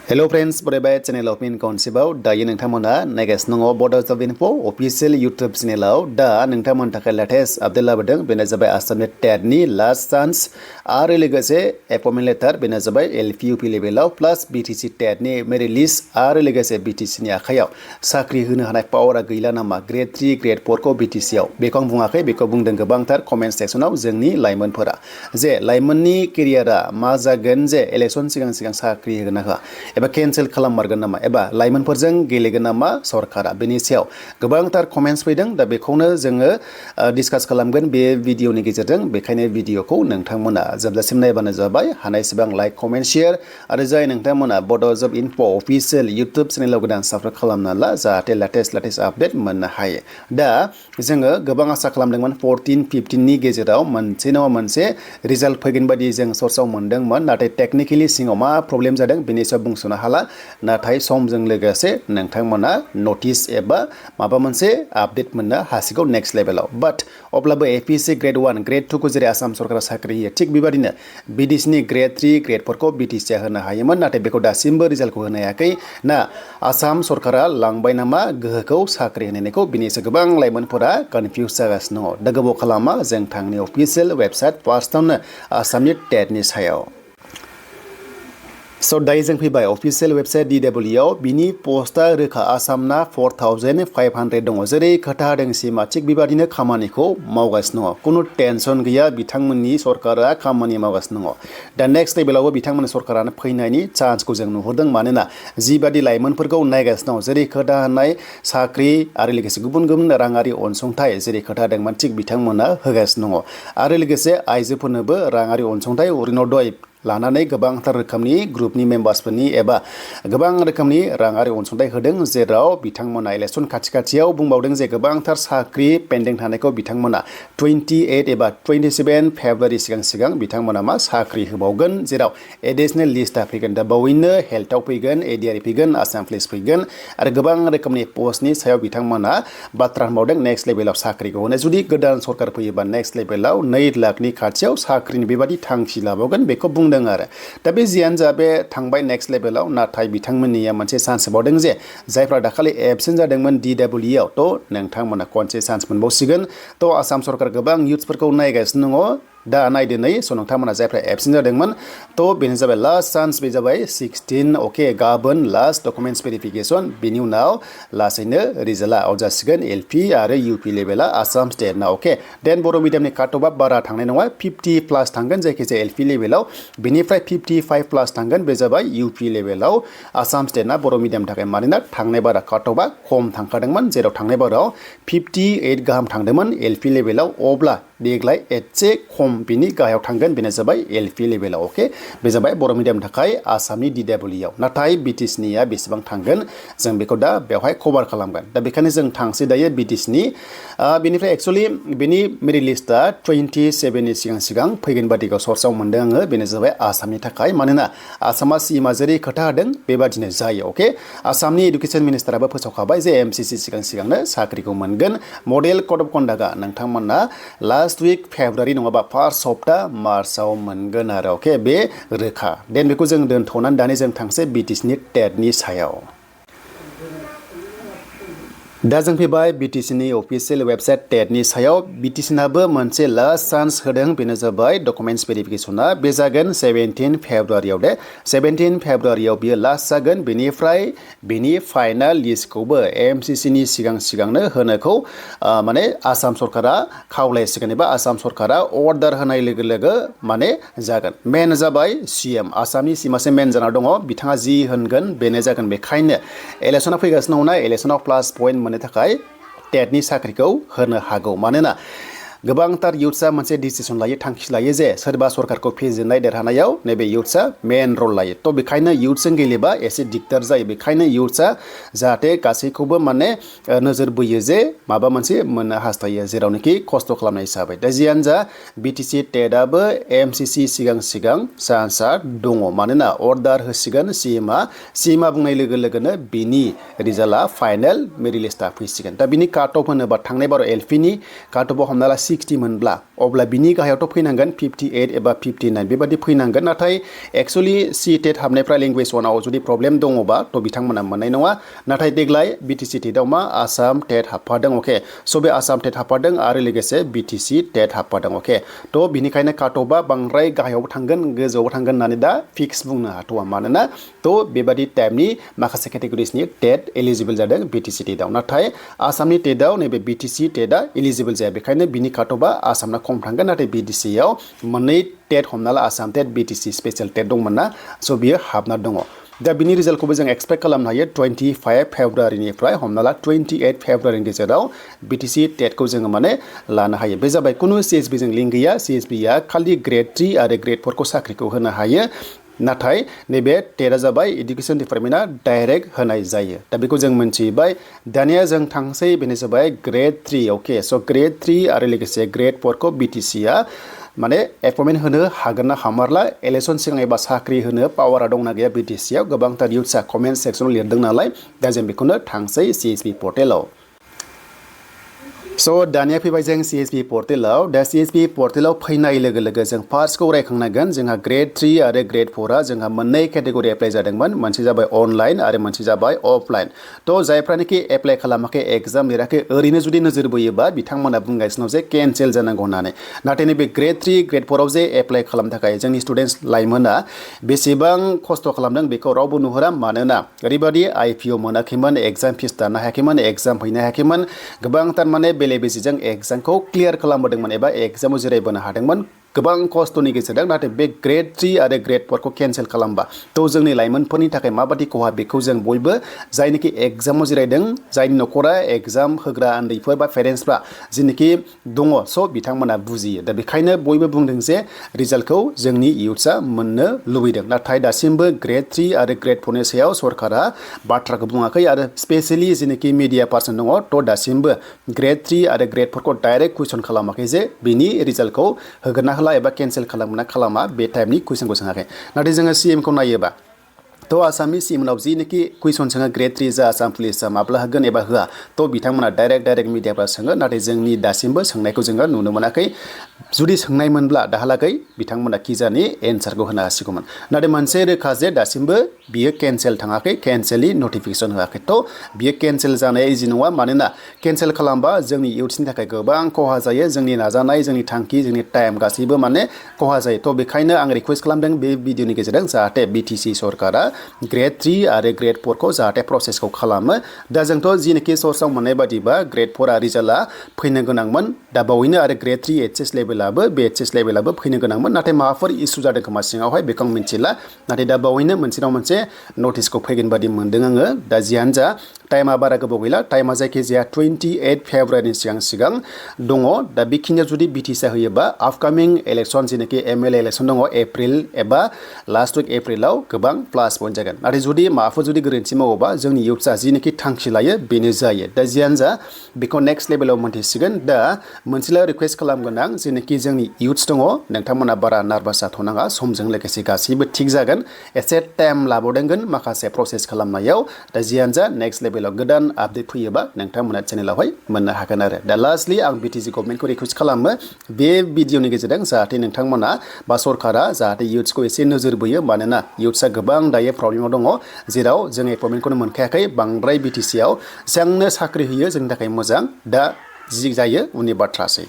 Hello friends, बरायबाय चेनेलाव फिन खनसेबाव दायो नोंथांमोना नायगासिनो दङ बड'ज अफ इनफो अफिसियेल इउटुब चेनेलाव दा नोंथांमोननि थाखाय लेटेस्ट आपडेट लाबोदों बेनो जाबाय आसामनि टेटनि लास्ट चान्स आरो लोगोसे एपइन्टमेन्ट लेटार बेनो जाबाय एलपि इउपि लेभेलाव प्लास बिटिसि टेटनि मेरिट लिस्ट आरो लोगोसे बिटिसिनि आखायाव साख्रि होनो हानाय पावारा गैला नामा ग्रेड 3 ग्रेड 4 खौ बिटिसिआव बेखौ आं बुङाखै बेखौ बुंदों गोबांथार कमेन्ट सेक्सनाव जोंनि लाइमोनफोरा जे लाइमोननि केरियारा मा जागोन जे इलेक्सन सिगां साख्रि होगोन ना होआ एबा केन्सेल खालाममारगोन नामा एबा लाइमोनफोरजों गेलेगोन नामा सरकारा बेनि सायाव गोबांथार कमेन्ट्स फैदों दा बेखौनो जोङो डिसकास खालामगोन बे भिडिअनि गेजेरजों बेखायनो भिडिअखौ नोंथांमोना जोबजासिम नायबानो जाबाय हानायसेबां लाइक कमेन्ट शेयार आरो जाय नोंथांमोना बड'ज अफ इनफो अफिसियेल इउटुब चेनेलाव गोदान साबस्क्राइब खालामना ला जाहाथे लेटेस्ट आपडेट मोननो हायो दा जोङो गोबां आसा खालामदोंमोन 14-15नि गेजेराव मोनसे नङा मोनसे रिजाल्ट फैगोन बायदि जों सर्सआव मोनदोंमोन नाथाय टेक्निकेलि सिङाव मा प्रब्लेम जादों बेनि सायाव बुंस'नो हाला नाथाय समजों लोगोसे नोंथांमोना नटिस एबा माबा मोनसे आपडेट मोननो हासिगौ नेक्स्ट लेभेलाव बाट अब्लाबो एपिएससि ग्रेड 1 ग्रेड 2 खौ जेरै आसाम सरकारा साख्रि होयो थिग बेबादिनो बिटिसिनि ग्रेड 3 ग्रेड 4 खौ बिटिसिआ होनो हायोमोन नाथाय बेखौ दासिमबो रिजाल्टखौ होनो हायाखै ना आसाम सरकारा लांबाय नामा गोहोखौ साख्रि होनायखौ बिनिसो गोबां लाइमोनफोरा कनफिउज जागासिनो दङ दा गोबाव खालामा जों थांनि अफिसियेल वेबसाइट फार्स्टआवनो आसामनि टेटनि सायाव स' दायो जों फैबाय अफिसियेल वेबसाइट DEE आव बिनि पस्टआ रोखा आसामना 4500 दङ जेरै खोथा होदों सिमा थिग बेबादिनो खामानिखौ मावगासिनो दङ खुनु टेनसन गैया बिथांमोननि सरकारा खामानि मावगासिनो दङ दा नेक्स्ट लेभेलावबो बिथांमोननि सरकारानो फैनायनि चान्सखौ जों नुहुरदों मानोना जिबादि लाइमोनफोरखौ नायगासिनो दङ जेरै खोथा होनाय साख्रि आरो लोगोसे गुबुन गुबुन राङारि अनसुंथाइ जेरै खोथा होदोंमोन थिग बिथांमोना होगासिनो दङ आरो लोगोसे आइजोफोरनोबो राङारि अनसुंथाइ अरुण'दय लानानै गोबांथार रोखोमनि ग्रुपनि मेम्बार्सफोरनि एबा गोबां रोखोमनि राङारि अनसुंथाइ होदों जेराव बिथांमोना इलेक्सन खाथियाव बुंबावदों जे गोबांथार साख्रि पेन्डिं थानायखौ बिथांमोना 28 एबा 27 फेब्रुवारि सिगां बिथांमोना मा साख्रि होबावगोन जेराव एडिशनेल लिस्टआ फैगोन दा बावैनो हेल्थआव फैगोन एडिआर फैगोन आसाम पुलिस फैगोन आरो गोबां रोखोमनि पस्टनि सायाव बिथांमोना बाथ्रा होनबावदों नेक्स्ट लेभेलाव साख्रिखौ होनो जुदि गोदान सरकार फैयोबा नेक्स्ट लेभेलाव 2 लाखनि खाथियाव साख्रिनि बेबादि थांखि लाबावगोन बेखौ बुंदों आरो दा बे जियानो जा बे थांबाय नेक्स्ट लेभेलाव नाथाय बिथांमोननिया मोनसे चान्स होबावदों जे जायफ्रा दाखालि एबसेन्ट जादोंमोन DEE आव थ' नोंथांमोना खनसे चान्स मोनबावसिगोन थ' आसाम सरकार गोबां इयुथ्सफोरखौ नायगासिनो दङ दा नायदो नै स' नोंथांमोना जायफ्रा एबसेन्ट जादोंमोन थ' बेनो जाबाय लास्ट चान्स बे जाबाय 16 अके गाबोन लास्ट डकुमेन्टस भेरिफिकेसन बेनि उनाव लासैनो रिजाल्टआ आउट जासिगोन एलपि आरो इउपि लेभेला आसाम स्टेटना अके देन बर' मिडियामनि काट अफआ बारा थांनाय नङा 50 प्लास थांगोन जायखिजाया एलपि लेभेलाव बेनिफ्राय 55 प्लास थांगोन बे जाबाय इउपि लेभेलाव आसाम स्टेटना बर' मिडियामनि थाखाय मानोना थांनाय बारा काट अफआ खम थांखादोंमोन जेराव थांनाय बाराव 58 गाहाम थांदोंमोन एलपि लेभेलाव अब्ला देग्लाय एसे खम बिनि गाहायाव थांगोन बेनो जाबाय एलपि लेभेलाव अके बे जाबाय बर' मिडियामनि थाखाय आसामनि DEE आव नाथाय बिटिसिनिया बेसेबां थांगोन जों बेखौ दा बेवहाय कभार खालामगोन दा बेखायनो जों थांसै दायो बिटिसिनि बेनिफ्राय एक्सुअलि बेनि मेरिट लिस्टआ 27नि सिगां फैगोन बादिखौ सर्सआव मोनदों आङो बेनो जाबाय आसामनि थाखाय मानोना आसामा सिमा जेरै खोथा होदों बेबादिनो जायो अके आसामनि एडुकेसन मिनिस्टाराबो फोसावखाबाय जे MCC सिगांनो साख्रिखौ मोनगोन मडेल कड अफ कन्डाक्टआ नोंथांमोना लास्ट उइक फेब्रुवारि नङाबा फार्स्ट सप्ता मार्चआव मोनगोन आरो अके बे रोखा देन बेखौ जों दोनथ'नानै दानि जों थांसै बिटिसिनि टेटनि सायाव दा जों फैबाय बिटिसिनि अफिसियेल वेबसाइट टेटनि सायाव बिटिसिनाबो मोनसे लास्ट चान्स होदों बेनो जाबाय डकुमेन्टस भेरिफिकेसना बे जागोन 17 फेब्रुवारियाव दे 17 फेब्रुवारियाव बियो लास्ट जागोन बेनिफ्राय बिनि फाइनाल लिस्टखौबो MCCनि सिगांनो होनोखौ माने आसाम सरकारा खावलायसिगोन एबा आसाम सरकारा अर्डार होनाय लोगो माने जागोन मेन जाबाय CM आसामनि सिमासे मेन जाना दङ बिथाङा जि होनगोन बेनो जागोन बेखायनो इलेक्सना फैगासिनो दङ इलेक्सनाव प्लास पइन्ट मोननो थाखाय टेटनि साख्रिखौ होनो हागौ मानोना गोबांथार इयुथ्सआ मोनसे डिसिसन लायो थांखि लायो जे सोरबा सरकारखौ फेजेननाय देरहानायाव नैबे इयुथ्सआ मेन रल लायो थ' बेखायनो इयुथ्सजों गेलेबा एसे दिगदार जायो बेखायनो इयुथ्सआ जाहाथे गासैखौबो माने नोजोर बोयो जे माबा मोनसे मोननो हास्थायो जेरावनोखि खस्थ' खालामनाय हिसाबै दा जियानो जा बिटिसि टेटआबो MCC सिगां चान्सआ दङ मानोना अर्डार होसिगोन CMआ बुंनाय लोगोनो बिनि रिजाल्टआ फाइनेल मेरिट लिस्टआ फैसिगोन दा बिनि काट अफ होनोबा थांनाय बाराव एलपिनि काट अफआव हमना ला 60 मोनब्ला अब्ला बिनि गाहायावथ' फैनांगोन 58 एबा 59 बेबादि फैनांगोन नाथाय एक्चुअली CTET हाबनायफ्रा लेंगुवेज 1आव जुदि प्रब्लेम दङबा थ' बिथांमोना मोननाय नङा नाथाय देग्लाय BtC TETआव मा आसाम TET हाबफादों अके स' बे आसाम TET हाबफादों आरो लोगोसे BtC TET हाबफादों अके थ' बिनिखायनो काटअफआ बांद्राय गाहायावबो थांगोन गोजौआवबो थांगोन होननानै दा फिक्स बुंनो हाथ'वा मानोना थ' बेबादि टाइपनि माखासे केटेगरिसनि TET एलिजिबल जादों BtC TETआव नाथाय आसामनि TETआव नैबे BtC TETआ एलिजिबल जाया बेखायनो बिनि काटअफआ आसामना खम थांगोन नाथाय BtCआव मोननै TET हमना ला Assam TET BtC special TET दंमोन ना स' बियो हाबना दङ दा बिनि रिजाल्टखौबो जों एक्सपेक्ट खालामनो हायो 25 फेब्रुवारिनिफ्राय हमना ला 28 फेब्रुवारिनि गेजेराव BtC TETखौ जोङो माने लानो हायो बे जाबाय कुनु CSB जों लिंक गैया CSBआ खालि ग्रेड 3 आरो ग्रेड 4 खौ साख्रिखौ होनो हायो नाथाय नैबे TETआ जाबाय इडुकेसन डिपार्टमेन्टआ डाइरेक्ट होनाय जायो दा बेखौ जों मोनथिबाय दानिया जों थांसै बेनो जाबाय ग्रेड 3 अके स' ग्रेड 3 आरो लोगोसे ग्रेड 4 खौ BtCआ माने एपइन्टमेन्ट होनो हागोन ना हामारला इलेक्सन सिगां एबा साख्रि होनो पावारा दंना गैया BtCआव गोबांथार इउथ्सआ कमेन्ट सेक्सनाव लिरदों नालाय दा जों बेखौनो थांसै CSB पर्टेलाव स' दानिया फैबाय जों CSB पर्टेलाव दा CSB पर्टेलाव फैनाय लोगो लोगो जों फार्स्टखौ रायखांनांगोन जोंहा ग्रेड 3 आरो ग्रेड 4आ जोंहा मोननै केटेगरि एप्लाइ जादोंमोन मोनसे जाबाय अनलाइन आरो मोनसे जाबाय अफलाइन थ' जायफ्रानोखि एप्लाइ खालामाखै एग्जाम लिराखै ओरैनो जुदि नोजोर बोयोबा बिथांमोना बुंगासिनो जे केन्सेल जानांगौ होननानै नाथाय नैबे ग्रेड 3 ग्रेड 4आव जे एप्लाइ खालामनो थाखाय जोंनि स्टुडेन्टस लाइमोना बेसेबां खस्थ' खालामदों बेखौ रावबो नुहुरा मानोना ओरैबादि IPO मोनाखैमोन एग्जाम फिस दानो हायाखैमोन एग्जाम हैनो हायाखैमोन गोबांथार माने बेले बेजेजों एग्जामखौ क्लियार खालामबोदोंमोन एबा एग्जामाव जिरायबोनो हादोंमोन गोबां खस्थ'नि गेजेरजों नाथाय बे ग्रेड 3 आरो ग्रेड 4 खौ केन्सेल खालामबा थ' जोंनि लाइमोनफोरनि थाखाय माबादि खहा बेखौ जों बयबो जायनोखि एग्जामाव जिरायदों जायनि न'खरा एग्जाम होग्रा उन्दैफोर बा पेरेन्टसफ्रा जिनोखि दङ स' बिथांमोना बुजियो दा बेखायनो बयबो बुंदों जे रिजाल्टखौ जोंनि इयुथ्सआ मोननो लुबैदों नाथाय दासिमबो ग्रेड 3 आरो ग्रेड 4 नि सायाव सरकारा बाथ्राखौ बुङाखै आरो स्पेसियेलि जिनोखि मिडिया पार्सन दङ थ' दासिमबो ग्रेड 3 आरो ग्रेड 4 खौ डाइरेक्ट कुइसन खालामाखै जे बिनि रिजाल्टखौ होगोन ना एबा केन्सेल खालामना खालामा बे टाइपनि कुइसनखौ सोङाखै नाथाय जोङो CMखौ नायोबा थ' आसामनि CMनाव जिनोखि कुइसन सोङो ग्रेड 3 जा आसाम पुलिसआ माब्ला होगोन एबा होआ थ' बिथांमोना डाइरेक्ट मिडियाफ्रा सोङो नाथाय जोंनि दासिमबो सोंनायखौ जोङो नुनो मोनाखै जुदि सोंनायमोनब्ला दाहालागै बिथांमोना किजानि एन्सारखौ होनो हासिगौमोन नाथाय मोनसे रोखा जे दासिमबो बियो केन्सेल थाङाखै केन्सेलनि नटिफिकेसन होआखै थ' बियो केन्सेल जानाया इजि नङा मानोना केन्सेल खालामबा जोंनि इयुथ्सनि थाखाय गोबां खहा जायो जोंनि नाजानाय जोंनि थांखि जोंनि टाइम गासैबो माने खहा जायो थ' बेखायनो आं रिकुवेस्ट खालामदों बे भिडिअनि गेजेरजों जाहाथे BtC सरकारा ग्रेड 3 आरो ग्रेड 4 खौ जाहाथे प्रसेसखौ खालामो दा जोंथ' जिनोखि सर्सआव मोननाय बादिबा ग्रेड 4आ रिजाल्टआ फैनो गोनांमोन दा बावैनो आरो ग्रेड 3 HS लेभेलाबो BHS लेभेलाबो फैनो गोनांमोन नाथाय माबाफोर इसु जादों खोमा सिङावहाय बेखौ आं मिथिला नाथाय दा बावैनो मोनसे नङा मोनसे नटिसखौ फैगोन बादि मोन्दों आङो दा जियानो जा टाइमा बारा गोबाव गैला टाइमा जायखिजाया 28 फेब्रुवारिनि सिगां दङ दा बेखिनियाव जुदि BtCआ होयोबा आपकामिं इलेक्सन जिनोखि MLA इलेक्सन दङ एप्रिल एबा लास्ट उइक एप्रिलाव गोबां प्लास पइन्ट जागोन नाथाय जुदि माबाफोर जुदि गोरोन्थि मावोबा जोंनि इयुथ्सआ जिनोखि थांखि लायो बेनो जायो दा जियानो जा बेखौ नेक्स्ट लेभेलाव मोनथिसिगोन दा मोनसेल' रिकुवेस्ट खालामगोन आं जिनोखि जोंनि इयुथ्स दङ नोंथांमोना बारा नार्भास जाथ'नाङा समजों लोगोसे गासैबो थिग जागोन एसे टाइम लाबावदोंगोन माखासे प्रसेस खालामनायाव दा जियानो जा नेक्स्ट लेभेलाव गोदान आपडेट फैयोबा नोंथांमोना चेनेलावहाय मोननो हागोन आरो दा लास्टलि आं BtC गभर्नमेन्टखौ रिकुवेस्ट खालामो बे भिडिअनि गेजेरजों जाहाथे नोंथांमोना बा सरकारा जाहाथे इयुथ्सखौ एसे नोजोर बोयो मानोना इयुथ्सआ गोबां दायो प्रब्लेमाव दङ जेराव जों एपइन्टमेन्टखौनो मोनखायाखै बांद्राय BtCआव जेसेबांनो साख्रि होयो जोंनि थाखाय मोजां दा जि जायो उननि बाथ्रासै